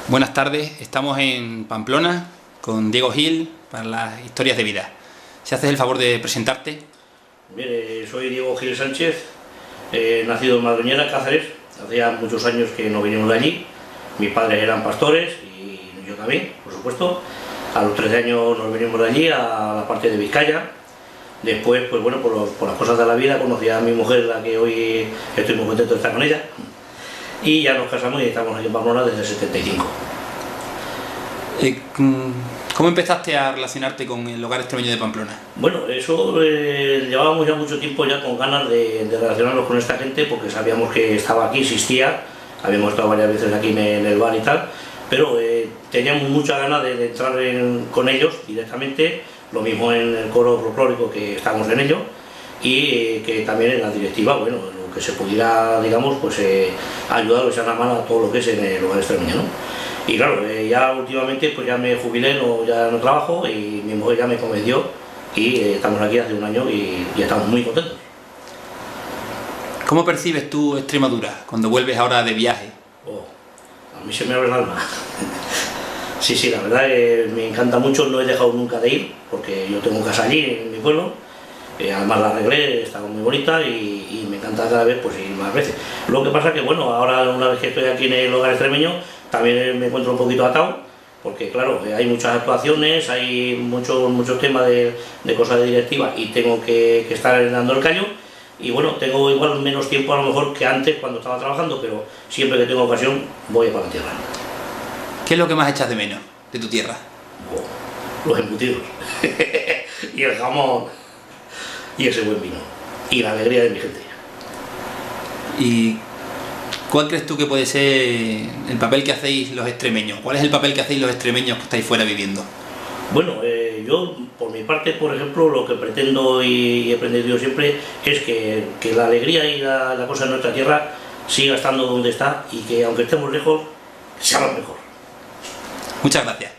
Buenas tardes, estamos en Pamplona con Diego Gil para las historias de vida. Si haces el favor de presentarte. Mire, soy Diego Gil Sánchez, nacido en Madroñera, Cáceres. Hacía muchos años que no venimos de allí. Mis padres eran pastores y yo también, por supuesto. A los 13 años nos venimos de allí, a la parte de Vizcaya. Después, pues bueno, por las cosas de la vida, conocí a mi mujer, la que hoy estoy muy contento de estar con ella. Y ya nos casamos y estamos aquí en Pamplona desde el 75. ¿Cómo empezaste a relacionarte con el hogar extremeño de Pamplona? Bueno, eso llevábamos ya mucho tiempo ya con ganas de relacionarnos con esta gente, porque sabíamos que estaba aquí, existía, habíamos estado varias veces aquí en el bar y tal, pero teníamos mucha ganas de entrar con ellos directamente, lo mismo en el coro folclórico, que estamos en ello, y que también en la directiva, bueno, lo que se pudiera, digamos, pues ayudar o echar una mano a todo lo que es en el hogar extremeño, ¿no? Y claro, ya últimamente pues ya me jubilé, ya no trabajo, y mi mujer ya me convenció y estamos aquí hace un año y estamos muy contentos. ¿Cómo percibes tú Extremadura cuando vuelves ahora de viaje? Oh, a mí se me abre el alma. Sí, la verdad me encanta mucho, no he dejado nunca de ir, porque yo tengo casa allí en mi pueblo, además la arreglé, está muy bonita y me encanta cada vez pues ir más veces. Lo que pasa que bueno, ahora una vez que estoy aquí en el hogar extremeño, también me encuentro un poquito atado, porque claro, hay muchas actuaciones, hay muchos temas de cosas de directiva y tengo que estar dando el callo, y bueno, tengo igual menos tiempo a lo mejor que antes cuando estaba trabajando, pero siempre que tengo ocasión voy a para la tierra. ¿Qué es lo que más echas de menos de tu tierra? Oh, los embutidos y el jamón y ese buen vino y la alegría de mi gente. ¿Y cuál crees tú que puede ser el papel que hacéis los extremeños? ¿Cuál es el papel que hacéis los extremeños que estáis fuera viviendo? Bueno, yo por mi parte, por ejemplo, lo que pretendo y he pretendido siempre es que la alegría y la cosa de nuestra tierra siga estando donde está, y que aunque estemos lejos, seamos mejor. Muchas gracias.